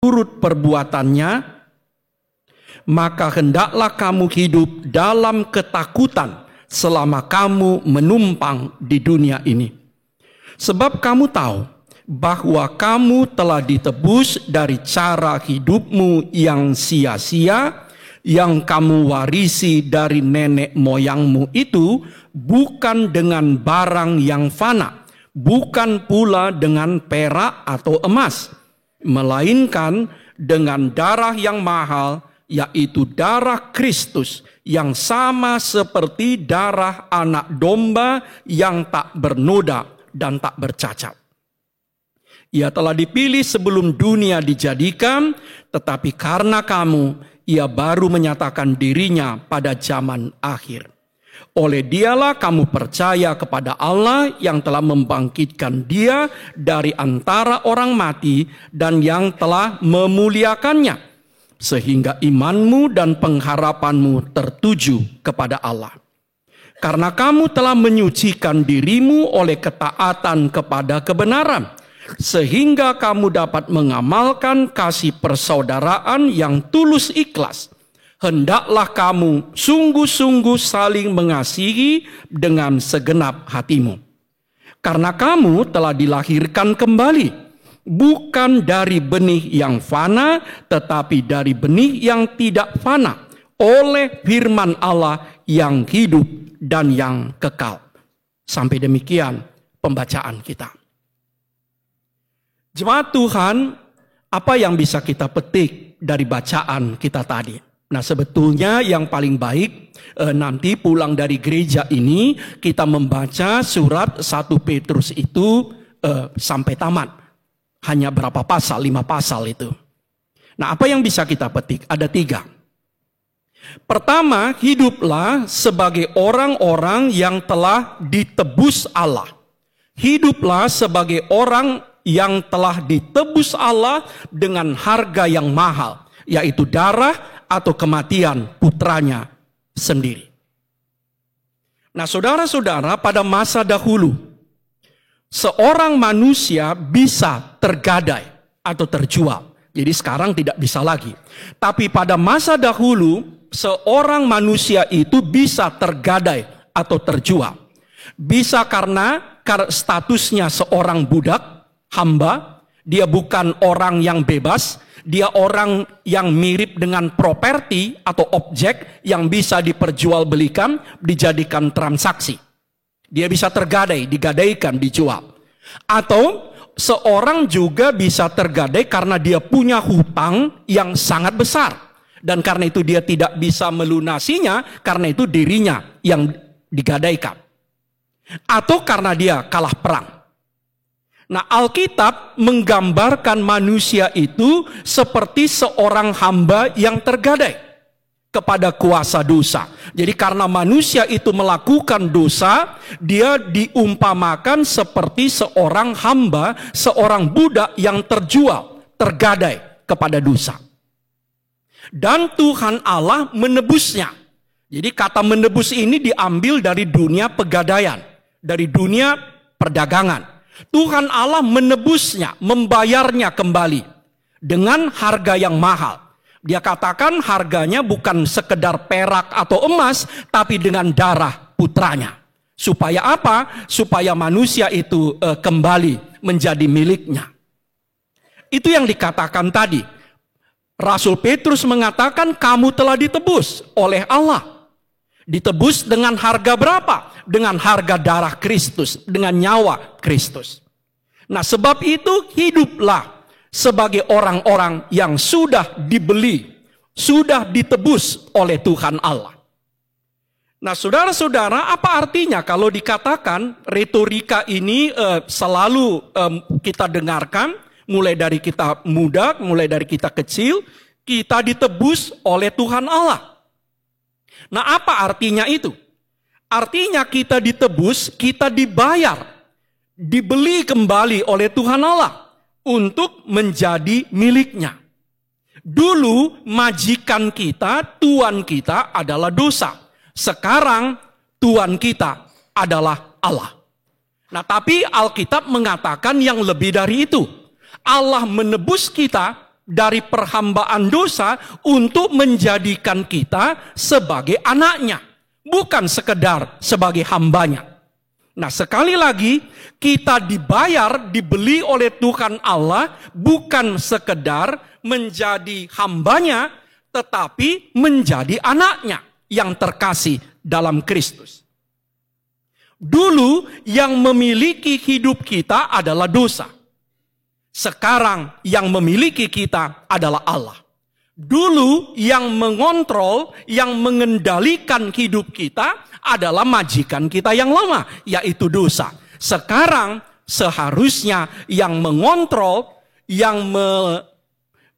turut perbuatannya, maka hendaklah kamu hidup dalam ketakutan selama kamu menumpang di dunia ini. Sebab kamu tahu bahwa kamu telah ditebus dari cara hidupmu yang sia-sia, yang kamu warisi dari nenek moyangmu itu, bukan dengan barang yang fana, bukan pula dengan perak atau emas, melainkan dengan darah yang mahal, yaitu darah Kristus, yang sama seperti darah anak domba yang tak bernoda dan tak bercacat. Ia telah dipilih sebelum dunia dijadikan, tetapi karena kamu, ia baru menyatakan dirinya pada zaman akhir. Oleh dialah kamu percaya kepada Allah yang telah membangkitkan dia dari antara orang mati dan yang telah memuliakannya, sehingga imanmu dan pengharapanmu tertuju kepada Allah. Karena kamu telah menyucikan dirimu oleh ketaatan kepada kebenaran, sehingga kamu dapat mengamalkan kasih persaudaraan yang tulus ikhlas. Hendaklah kamu sungguh-sungguh saling mengasihi dengan segenap hatimu. Karena kamu telah dilahirkan kembali, bukan dari benih yang fana, tetapi dari benih yang tidak fana, oleh firman Allah yang hidup dan yang kekal. Sampai demikian pembacaan kita. Jemaat Tuhan, apa yang bisa kita petik dari bacaan kita tadi? Nah, sebetulnya yang paling baik nanti pulang dari gereja ini kita membaca surat 1 Petrus itu sampai tamat. Hanya berapa pasal? 5 pasal itu. Nah, apa yang bisa kita petik? Ada 3. Pertama, hiduplah sebagai orang-orang yang telah ditebus Allah. Hiduplah sebagai orang yang telah ditebus Allah dengan harga yang mahal, yaitu darah atau kematian putranya sendiri. Nah, saudara-saudara, pada masa dahulu, seorang manusia bisa tergadai atau terjual. Jadi sekarang tidak bisa lagi. Tapi pada masa dahulu, seorang manusia itu bisa tergadai atau terjual. Bisa karena statusnya seorang budak, hamba, dia bukan orang yang bebas, dia orang yang mirip dengan properti atau objek yang bisa diperjualbelikan, dijadikan transaksi. Dia bisa tergadai, digadaikan, dijual. Atau seorang juga bisa tergadai karena dia punya hutang yang sangat besar. Dan karena itu dia tidak bisa melunasinya, karena itu dirinya yang digadaikan. Atau karena dia kalah perang. Nah, Alkitab menggambarkan manusia itu seperti seorang hamba yang tergadai kepada kuasa dosa. Jadi karena manusia itu melakukan dosa, dia diumpamakan seperti seorang hamba, seorang budak yang terjual, tergadai kepada dosa. Dan Tuhan Allah menebusnya. Jadi kata menebus ini diambil dari dunia pegadaian, dari dunia perdagangan. Tuhan Allah menebusnya, membayarnya kembali dengan harga yang mahal. Dia katakan harganya bukan sekedar perak atau emas, tapi dengan darah putranya. Supaya apa? Supaya manusia itu kembali menjadi miliknya. Itu yang dikatakan tadi. Rasul Petrus mengatakan kamu telah ditebus oleh Allah. Ditebus dengan harga berapa? Dengan harga darah Kristus, dengan nyawa Kristus. Nah, sebab itu hiduplah sebagai orang-orang yang sudah dibeli, sudah ditebus oleh Tuhan Allah. Nah, saudara-saudara, apa artinya kalau dikatakan retorika ini selalu kita dengarkan, mulai dari kita muda, mulai dari kita kecil, kita ditebus oleh Tuhan Allah. Nah, apa artinya itu? Artinya kita ditebus, kita dibayar, dibeli kembali oleh Tuhan Allah untuk menjadi miliknya. Dulu majikan kita, tuan kita adalah dosa. Sekarang tuan kita adalah Allah. Nah, tapi Alkitab mengatakan yang lebih dari itu. Allah menebus kita dari perhambaan dosa untuk menjadikan kita sebagai anaknya, bukan sekedar sebagai hambanya. Nah, sekali lagi, kita dibayar, dibeli oleh Tuhan Allah, bukan sekedar menjadi hambanya, tetapi menjadi anaknya yang terkasih dalam Kristus. Dulu yang memiliki hidup kita adalah dosa. Sekarang yang memiliki kita adalah Allah. Dulu yang mengontrol, yang mengendalikan hidup kita adalah majikan kita yang lama, yaitu dosa. Sekarang seharusnya yang mengontrol, yang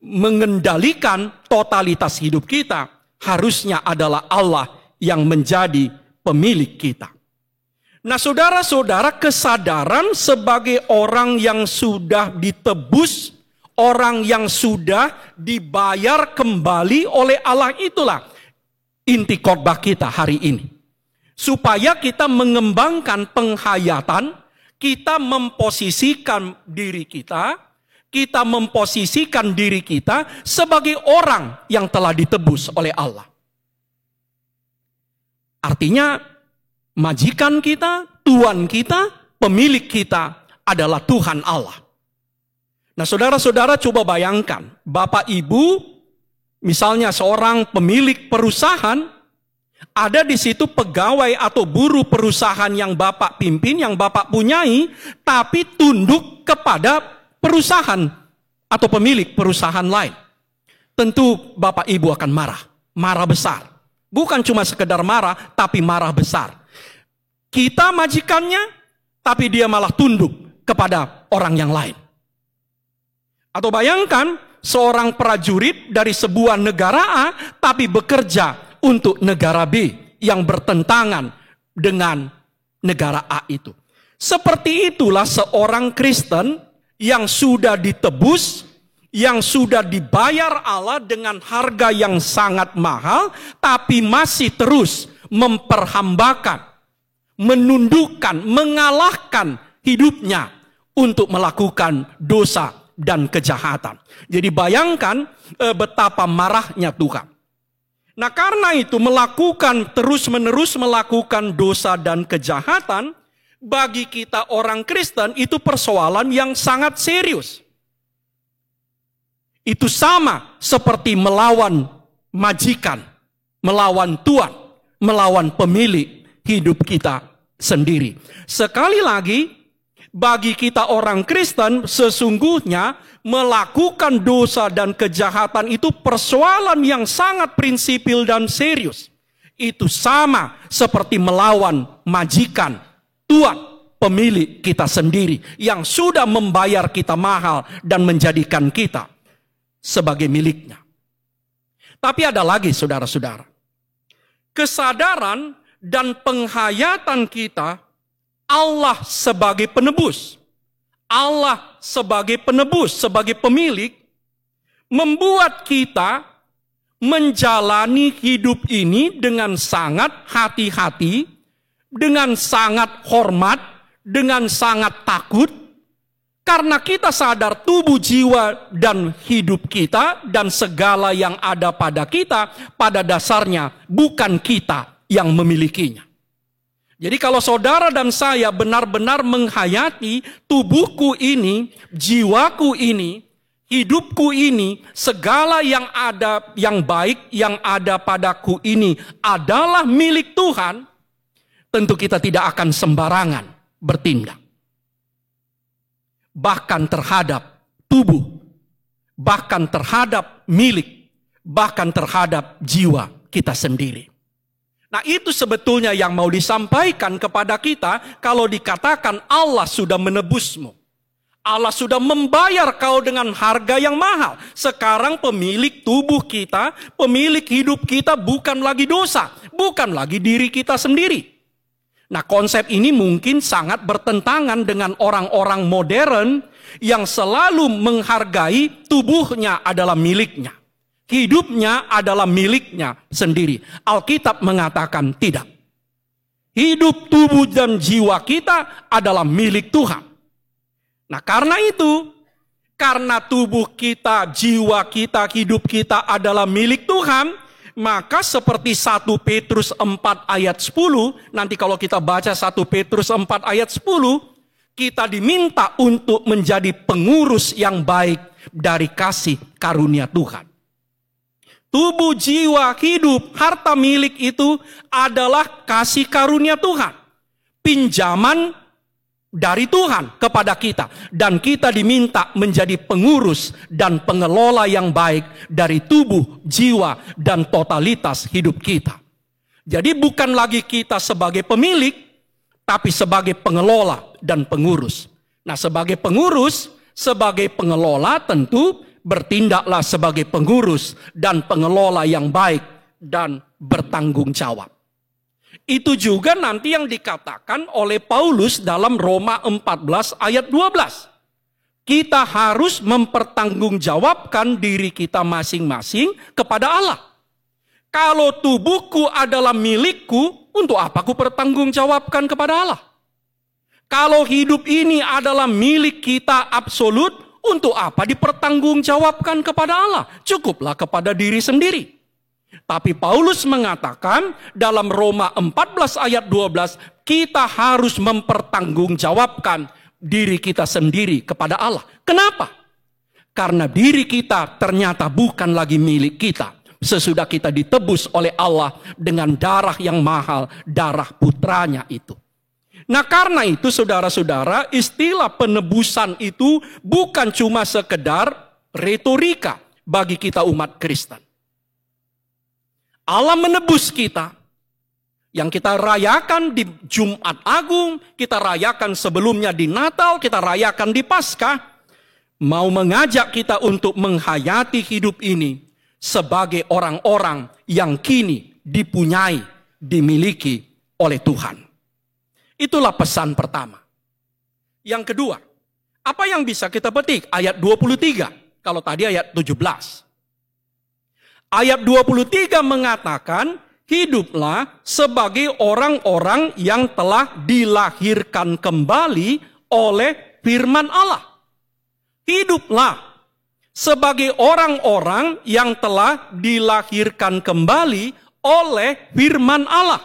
mengendalikan totalitas hidup kita harusnya adalah Allah yang menjadi pemilik kita. Nah, saudara-saudara, kesadaran sebagai orang yang sudah ditebus, orang yang sudah dibayar kembali oleh Allah, itulah inti khotbah kita hari ini. Supaya kita mengembangkan penghayatan, kita memposisikan diri kita sebagai orang yang telah ditebus oleh Allah. Artinya, majikan kita, Tuhan kita, pemilik kita adalah Tuhan Allah. Nah, saudara-saudara, coba bayangkan, Bapak Ibu, misalnya seorang pemilik perusahaan, ada di situ pegawai atau buruh perusahaan yang Bapak pimpin, yang Bapak punyai, tapi tunduk kepada perusahaan atau pemilik perusahaan lain. Tentu Bapak Ibu akan marah besar. Bukan cuma sekedar marah, tapi marah besar. Kita majikannya, tapi dia malah tunduk kepada orang yang lain. Atau bayangkan seorang prajurit dari sebuah negara A, tapi bekerja untuk negara B yang bertentangan dengan negara A itu. Seperti itulah seorang Kristen yang sudah ditebus, yang sudah dibayar Allah dengan harga yang sangat mahal, tapi masih terus memperhambakan, menundukkan, mengalahkan hidupnya untuk melakukan dosa dan kejahatan. Jadi bayangkan betapa marahnya Tuhan. Nah, karena itu terus-menerus melakukan dosa dan kejahatan, bagi kita orang Kristen itu persoalan yang sangat serius. Itu sama seperti melawan majikan, melawan Tuhan, melawan pemilik hidup kita sendiri. Sekali lagi, bagi kita orang Kristen, sesungguhnya melakukan dosa dan kejahatan itu persoalan yang sangat prinsipil dan serius. Itu sama seperti melawan majikan, Tuhan, pemilik kita sendiri, yang sudah membayar kita mahal dan menjadikan kita sebagai miliknya. Tapi ada lagi, saudara-saudara. Kesadaran dan penghayatan kita, Allah sebagai penebus, Allah sebagai penebus, sebagai pemilik, membuat kita menjalani hidup ini dengan sangat hati-hati, dengan sangat hormat, dengan sangat takut, karena kita sadar tubuh, jiwa, dan hidup kita, dan segala yang ada pada kita, pada dasarnya bukan kita yang memilikinya. Jadi kalau saudara dan saya benar-benar menghayati tubuhku ini, jiwaku ini, hidupku ini, segala yang ada, yang baik yang ada padaku ini adalah milik Tuhan, tentu kita tidak akan sembarangan bertindak. Bahkan terhadap tubuh, bahkan terhadap milik, bahkan terhadap jiwa kita sendiri. Nah, itu sebetulnya yang mau disampaikan kepada kita kalau dikatakan Allah sudah menebusmu. Allah sudah membayar kau dengan harga yang mahal. Sekarang pemilik tubuh kita, pemilik hidup kita bukan lagi dosa, bukan lagi diri kita sendiri. Nah, konsep ini mungkin sangat bertentangan dengan orang-orang modern yang selalu menghargai tubuhnya adalah miliknya. Hidupnya adalah miliknya sendiri. Alkitab mengatakan tidak. Hidup, tubuh, dan jiwa kita adalah milik Tuhan. Nah, karena itu, Karena tubuh kita, jiwa kita, hidup kita adalah milik Tuhan, maka seperti 1 Petrus 4 ayat 10, nanti kalau kita baca 1 Petrus 4 ayat 10, kita diminta untuk menjadi pengurus yang baik dari kasih karunia Tuhan. Tubuh, jiwa, hidup, harta milik itu adalah kasih karunia Tuhan. Pinjaman dari Tuhan kepada kita. Dan kita diminta menjadi pengurus dan pengelola yang baik dari tubuh, jiwa, dan totalitas hidup kita. Jadi bukan lagi kita sebagai pemilik, tapi sebagai pengelola dan pengurus. Nah, sebagai pengurus, sebagai pengelola tentu bertindaklah sebagai pengurus dan pengelola yang baik dan bertanggung jawab. Itu juga nanti yang dikatakan oleh Paulus dalam Roma 14 ayat 12. Kita harus mempertanggungjawabkan diri kita masing-masing kepada Allah. Kalau tubuhku adalah milikku, untuk apa aku pertanggungjawabkan kepada Allah? Kalau hidup ini adalah milik kita absolut, untuk apa dipertanggungjawabkan kepada Allah? Cukuplah kepada diri sendiri. Tapi Paulus mengatakan dalam Roma 14 ayat 12, kita harus mempertanggungjawabkan diri kita sendiri kepada Allah. Kenapa? Karena diri kita ternyata bukan lagi milik kita. Sesudah kita ditebus oleh Allah dengan darah yang mahal, darah putranya itu. Nah, karena itu saudara-saudara, istilah penebusan itu bukan cuma sekedar retorika bagi kita umat Kristen. Allah menebus kita, yang kita rayakan di Jumat Agung, kita rayakan sebelumnya di Natal, kita rayakan di Paskah, mau mengajak kita untuk menghayati hidup ini sebagai orang-orang yang kini dipunyai, dimiliki oleh Tuhan. Itulah pesan pertama. Yang kedua, apa yang bisa kita petik? Ayat 23, kalau tadi ayat 17. Ayat 23 mengatakan, hiduplah sebagai orang-orang yang telah dilahirkan kembali oleh firman Allah. Hiduplah sebagai orang-orang yang telah dilahirkan kembali oleh firman Allah.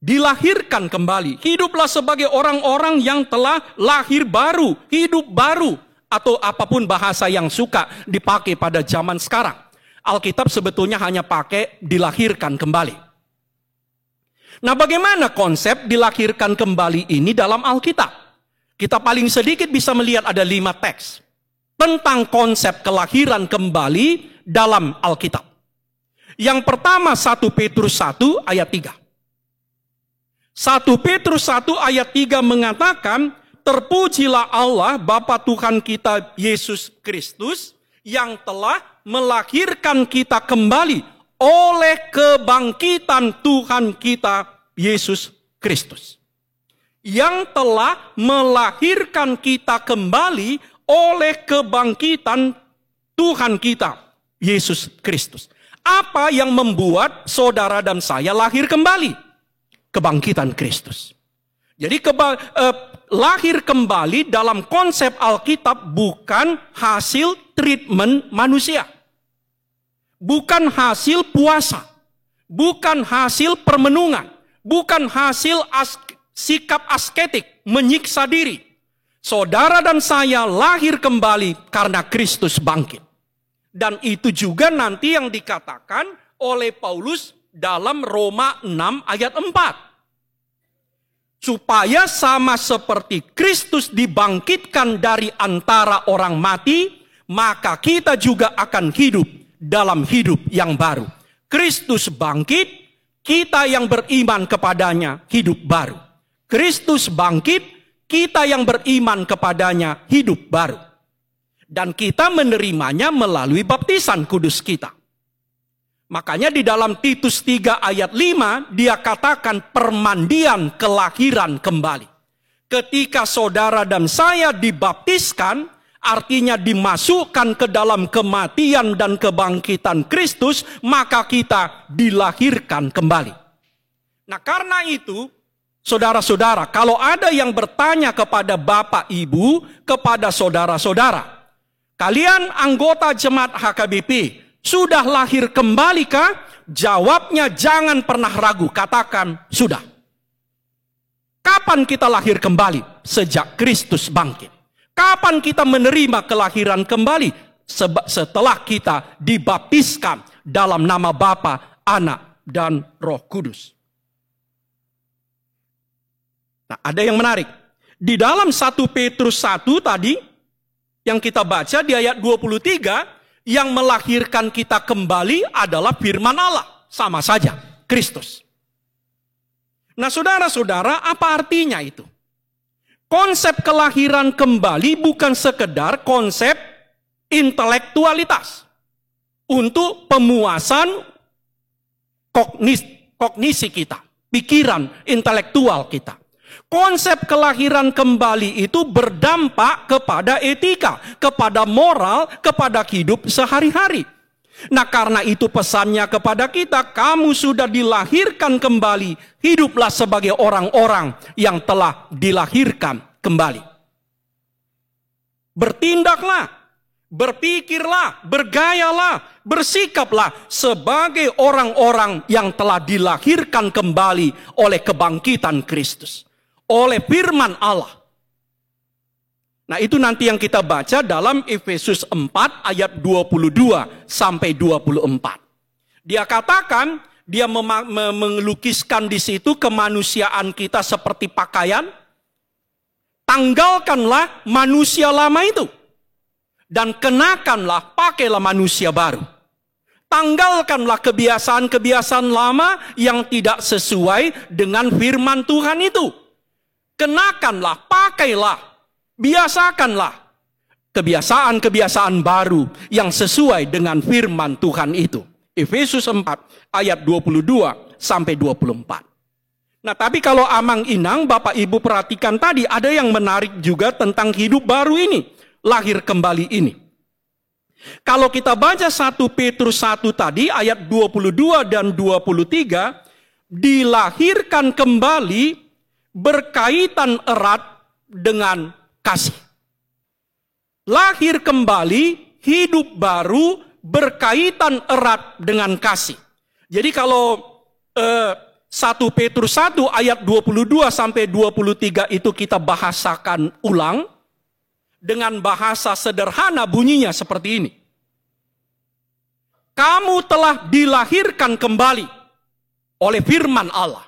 Dilahirkan kembali. Hiduplah sebagai orang-orang yang telah lahir baru, hidup baru, atau apapun bahasa yang suka dipakai pada zaman sekarang. Alkitab sebetulnya hanya pakai dilahirkan kembali. Nah, bagaimana konsep dilahirkan kembali ini dalam Alkitab? Kita paling sedikit bisa melihat ada 5 teks tentang konsep kelahiran kembali dalam Alkitab. Yang pertama 1 Petrus 1 ayat 3. 1 Petrus 1 ayat 3 mengatakan, terpujilah Allah Bapa Tuhan kita Yesus Kristus yang telah melahirkan kita kembali oleh kebangkitan Tuhan kita Yesus Kristus. Yang telah melahirkan kita kembali oleh kebangkitan Tuhan kita Yesus Kristus. Apa yang membuat saudara dan saya lahir kembali? Kebangkitan Kristus. Jadi lahir kembali dalam konsep Alkitab bukan hasil treatment manusia. Bukan hasil puasa. Bukan hasil permenungan. Bukan hasil sikap asketik, menyiksa diri. Saudara dan saya lahir kembali karena Kristus bangkit. Dan itu juga nanti yang dikatakan oleh Paulus dalam Roma 6 ayat 4. Supaya sama seperti Kristus dibangkitkan dari antara orang mati, maka kita juga akan hidup dalam hidup yang baru. Kristus bangkit, kita yang beriman kepadanya hidup baru. Kristus bangkit, kita yang beriman kepadanya hidup baru. Dan kita menerimanya melalui baptisan kudus kita. Makanya di dalam Titus 3 ayat 5, dia katakan permandian kelahiran kembali. Ketika saudara dan saya dibaptiskan, artinya dimasukkan ke dalam kematian dan kebangkitan Kristus, maka kita dilahirkan kembali. Nah, karena itu, Saudara-saudara, kalau ada yang bertanya kepada Bapak Ibu, kepada saudara-saudara, kalian anggota jemaat HKBP, sudah lahir kembali kah? Jawabnya jangan pernah ragu, katakan sudah. Kapan kita lahir kembali? Sejak Kristus bangkit. Kapan kita menerima kelahiran kembali? Setelah kita dibaptiskan dalam nama Bapa, Anak, dan Roh Kudus. Nah, ada yang menarik. Di dalam 1 Petrus 1 tadi, yang kita baca di ayat 23, yang melahirkan kita kembali adalah firman Allah. Sama saja, Kristus. Nah, saudara-saudara, apa artinya itu? Konsep kelahiran kembali bukan sekedar konsep intelektualitas. Untuk pemuasan kognisi kita, pikiran intelektual kita. Konsep kelahiran kembali itu berdampak kepada etika, kepada moral, kepada hidup sehari-hari. Nah, karena itu pesannya kepada kita, kamu sudah dilahirkan kembali, hiduplah sebagai orang-orang yang telah dilahirkan kembali. Bertindaklah, berpikirlah, bergayalah, bersikaplah sebagai orang-orang yang telah dilahirkan kembali oleh kebangkitan Kristus. Oleh firman Allah. Nah, itu nanti yang kita baca dalam Efesus 4 ayat 22 sampai 24. Dia katakan, dia melukiskan di situ kemanusiaan kita seperti pakaian. Tanggalkanlah manusia lama itu. Dan kenakanlah, pakailah manusia baru. Tanggalkanlah kebiasaan-kebiasaan lama yang tidak sesuai dengan firman Tuhan itu. Kenakanlah, pakailah, biasakanlah kebiasaan-kebiasaan baru yang sesuai dengan firman Tuhan itu. Efesus 4 ayat 22 sampai 24. Nah, tapi kalau amang-inang Bapak Ibu perhatikan tadi, ada yang menarik juga tentang hidup baru ini, lahir kembali ini. Kalau kita baca 1 Petrus 1 tadi ayat 22 dan 23, dilahirkan kembali berkaitan erat dengan kasih. Lahir kembali, hidup baru, berkaitan erat dengan kasih. Jadi kalau 1 Petrus 1 ayat 22 sampai 23 itu kita bahasakan ulang, dengan bahasa sederhana bunyinya seperti ini. Kamu telah dilahirkan kembali oleh firman Allah.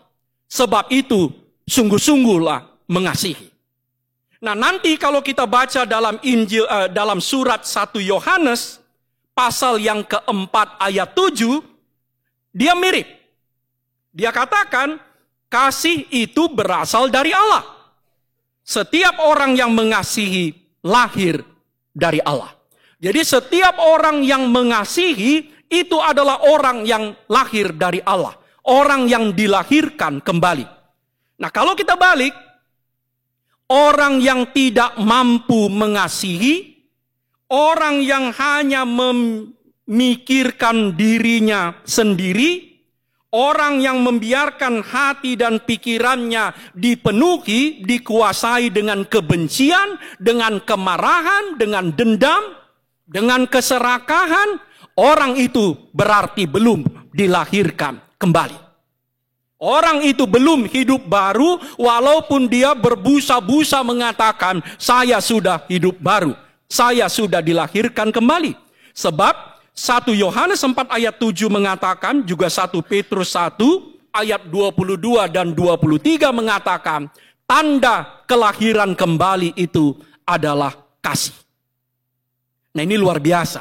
Sebab itu sungguh-sungguhlah mengasihi. Nah, nanti kalau kita baca dalam Injil, dalam surat 1 Yohanes, pasal yang keempat ayat 7, dia mirip. Dia katakan, kasih itu berasal dari Allah. Setiap orang yang mengasihi, lahir dari Allah. Jadi setiap orang yang mengasihi, itu adalah orang yang lahir dari Allah. Orang yang dilahirkan kembali. Nah, kalau kita balik, orang yang tidak mampu mengasihi, orang yang hanya memikirkan dirinya sendiri, orang yang membiarkan hati dan pikirannya dipenuhi, dikuasai dengan kebencian, dengan kemarahan, dengan dendam, dengan keserakahan, orang itu berarti belum dilahirkan kembali. Orang itu belum hidup baru, walaupun dia berbusa-busa mengatakan, saya sudah hidup baru, saya sudah dilahirkan kembali. Sebab 1 Yohanes 4 ayat 7 mengatakan, juga 1 Petrus 1 ayat 22 dan 23 mengatakan, tanda kelahiran kembali itu adalah kasih. Nah, ini luar biasa.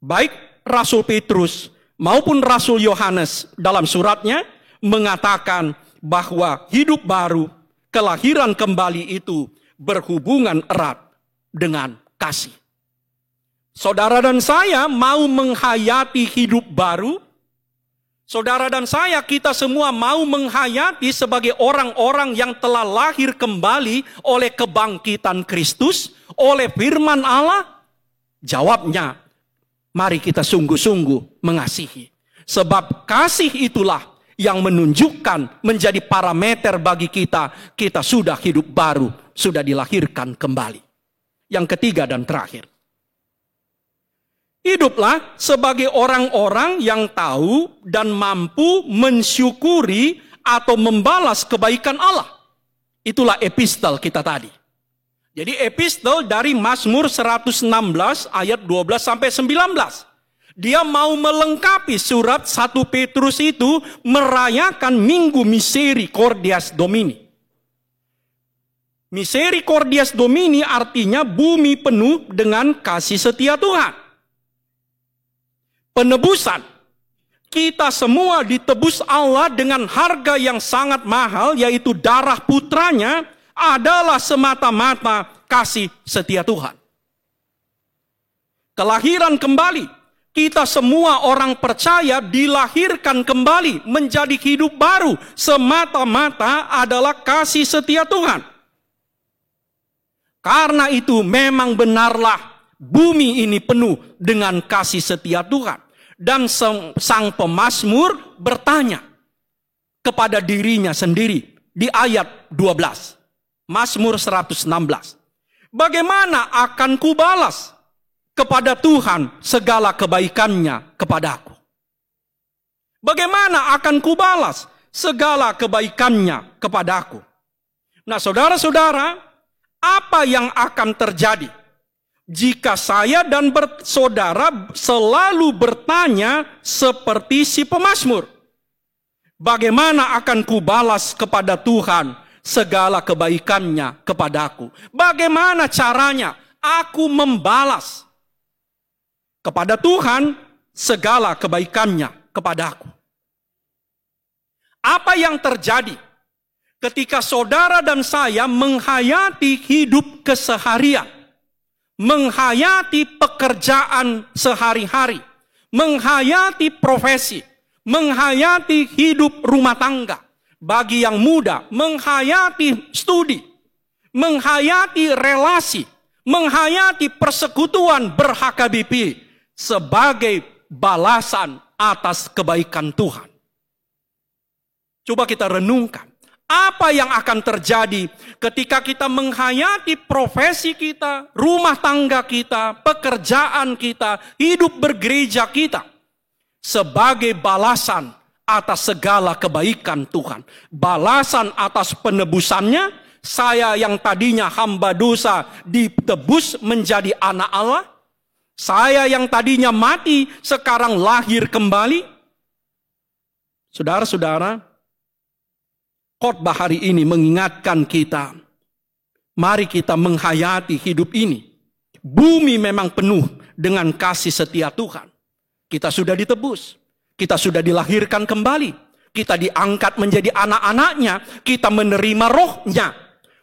Baik Rasul Petrus maupun Rasul Yohanes dalam suratnya mengatakan bahwa hidup baru, kelahiran kembali itu berhubungan erat dengan kasih. Saudara dan saya mau menghayati hidup baru. Saudara dan saya, kita semua mau menghayati sebagai orang-orang yang telah lahir kembali oleh kebangkitan Kristus, oleh firman Allah. Jawabnya, mari kita sungguh-sungguh mengasihi. Sebab kasih itulah yang menunjukkan menjadi parameter bagi kita, kita sudah hidup baru, sudah dilahirkan kembali. Yang ketiga dan terakhir, hiduplah sebagai orang-orang yang tahu dan mampu mensyukuri atau membalas kebaikan Allah. Itulah epistel kita tadi. Jadi epistel dari Mazmur 116 ayat 12 sampai 19. Dia mau melengkapi surat 1 Petrus itu merayakan Minggu Misericordias Domini. Misericordias Domini artinya bumi penuh dengan kasih setia Tuhan. Penebusan. Kita semua ditebus Allah dengan harga yang sangat mahal, yaitu darah putranya, adalah semata-mata kasih setia Tuhan. Kelahiran kembali. Kita semua orang percaya dilahirkan kembali menjadi hidup baru, semata-mata adalah kasih setia Tuhan. Karena itu memang benarlah bumi ini penuh dengan kasih setia Tuhan. Dan sang pemazmur bertanya kepada dirinya sendiri di ayat 12. Mazmur 116. Bagaimana akan kubalas kepada Tuhan segala kebaikannya kepadaku? Bagaimana akan kubalas segala kebaikannya kepadaku? Nah, saudara-saudara, apa yang akan terjadi jika saya dan saudara selalu bertanya seperti si pemazmur? Bagaimana akan kubalas kepada Tuhan segala kebaikannya kepadaku? Bagaimana caranya aku membalas kepada Tuhan segala kebaikannya kepadaku? Apa yang terjadi ketika saudara dan saya menghayati hidup keseharian, menghayati pekerjaan sehari-hari, menghayati profesi, menghayati hidup rumah tangga, bagi yang muda, menghayati studi, menghayati relasi, menghayati persekutuan ber-HKBP sebagai balasan atas kebaikan Tuhan. Coba kita renungkan, apa yang akan terjadi ketika kita menghayati profesi kita, rumah tangga kita, pekerjaan kita, hidup bergereja kita sebagai balasan atas segala kebaikan Tuhan. Balasan atas penebusannya, saya yang tadinya hamba dosa ditebus menjadi anak Allah. Saya yang tadinya mati sekarang lahir kembali. Saudara-saudara, khotbah hari ini mengingatkan kita, mari kita menghayati hidup ini. Bumi memang penuh dengan kasih setia Tuhan. Kita sudah ditebus, kita sudah dilahirkan kembali, kita diangkat menjadi anak-anaknya, kita menerima rohnya.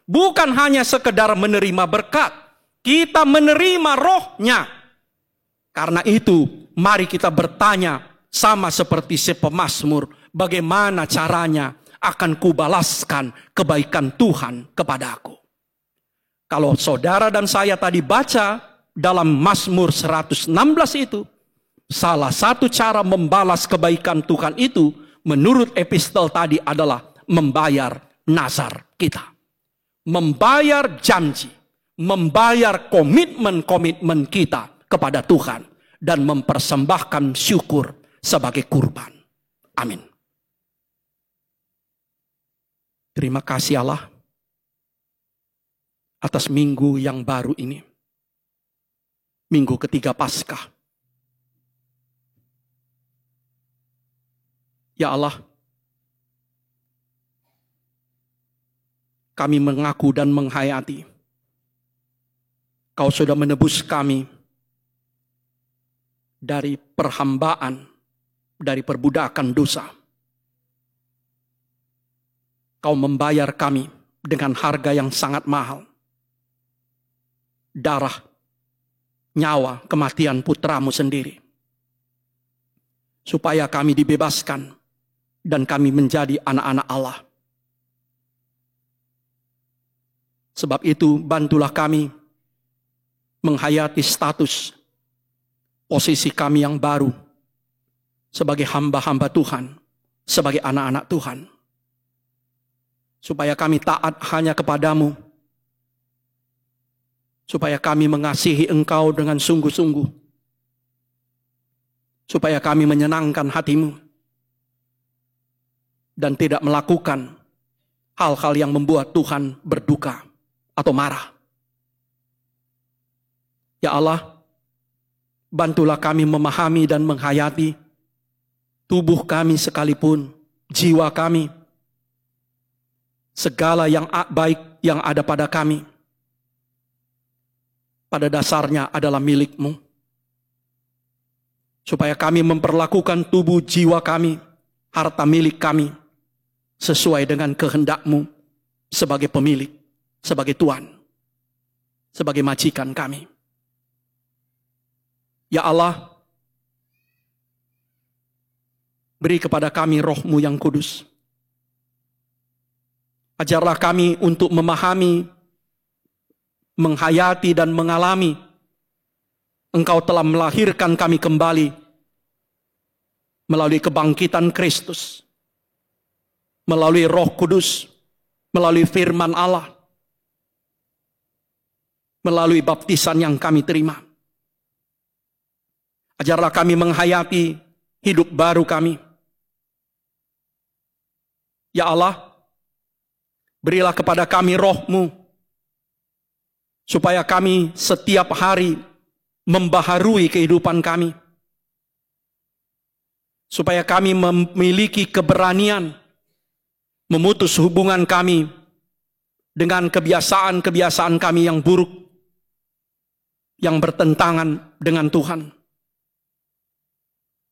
Bukan hanya sekedar menerima berkat, kita menerima rohnya. Karena itu, mari kita bertanya sama seperti si pemazmur, bagaimana caranya akan kubalaskan kebaikan Tuhan kepadaku. Kalau saudara dan saya tadi baca dalam Mazmur 116 itu, salah satu cara membalas kebaikan Tuhan itu, menurut epistel tadi adalah membayar nazar kita. Membayar janji, membayar komitmen-komitmen kita kepada Tuhan, dan mempersembahkan syukur sebagai kurban. Amin. Terima kasih Allah atas minggu yang baru ini. Minggu ketiga Paskah. Ya Allah, kami mengaku dan menghayati Kau sudah menebus kami dari perhambaan, dari perbudakan dosa. Kau membayar kami dengan harga yang sangat mahal. Darah, nyawa, kematian putramu sendiri. Supaya kami dibebaskan dan kami menjadi anak-anak Allah. Sebab itu bantulah kami menghayati status posisi kami yang baru sebagai hamba-hamba Tuhan, sebagai anak-anak Tuhan. Supaya kami taat hanya kepadamu. Supaya kami mengasihi Engkau dengan sungguh-sungguh. Supaya kami menyenangkan hatimu. Dan tidak melakukan hal-hal yang membuat Tuhan berduka atau marah. Ya Allah, bantulah kami memahami dan menghayati tubuh kami sekalipun, jiwa kami, segala yang baik yang ada pada kami, pada dasarnya adalah milik-Mu. Supaya kami memperlakukan tubuh jiwa kami, harta milik kami, sesuai dengan kehendak-Mu sebagai pemilik, sebagai Tuhan, sebagai majikan kami. Ya Allah, beri kepada kami roh-Mu yang kudus. Ajarlah kami untuk memahami, menghayati dan mengalami Engkau telah melahirkan kami kembali melalui kebangkitan Kristus, melalui Roh Kudus, melalui firman Allah, melalui baptisan yang kami terima. Ajarlah kami menghayati hidup baru kami. Ya Allah, berilah kepada kami roh-Mu, supaya kami setiap hari membaharui kehidupan kami. Supaya kami memiliki keberanian memutus hubungan kami dengan kebiasaan-kebiasaan kami yang buruk, yang bertentangan dengan Tuhan.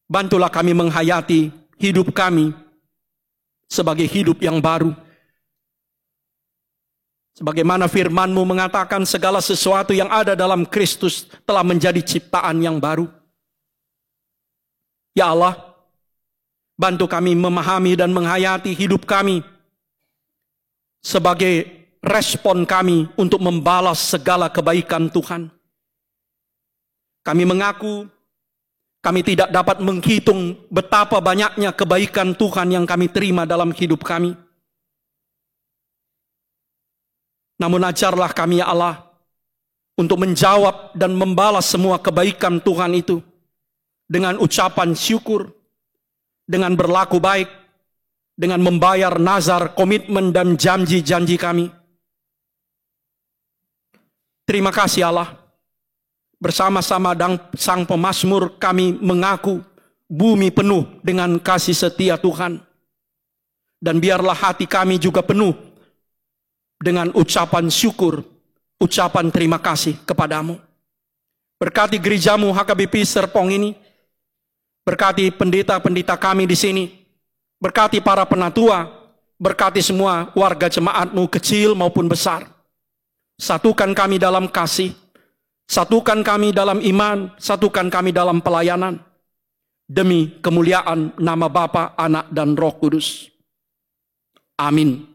Bantulah kami menghayati hidup kami sebagai hidup yang baru. Sebagaimana firman-Mu mengatakan segala sesuatu yang ada dalam Kristus telah menjadi ciptaan yang baru. Ya Allah, bantu kami memahami dan menghayati hidup kami sebagai respon kami untuk membalas segala kebaikan Tuhan. Kami mengaku kami tidak dapat menghitung betapa banyaknya kebaikan Tuhan yang kami terima dalam hidup kami. Namun ajarlah kami ya Allah untuk menjawab dan membalas semua kebaikan Tuhan itu dengan ucapan syukur, dengan berlaku baik, dengan membayar nazar, komitmen dan janji-janji kami. Terima kasih Allah. Bersama-sama dengan Sang Pemazmur kami mengaku bumi penuh dengan kasih setia Tuhan. Dan biarlah hati kami juga penuh dengan ucapan syukur, ucapan terima kasih kepadamu. Berkati gerejamu HKBP Serpong ini. Berkati pendeta-pendeta kami di sini. Berkati para penatua. Berkati semua warga jemaatmu kecil maupun besar. Satukan kami dalam kasih. Satukan kami dalam iman. Satukan kami dalam pelayanan. Demi kemuliaan nama Bapa, Anak, dan Roh Kudus. Amin.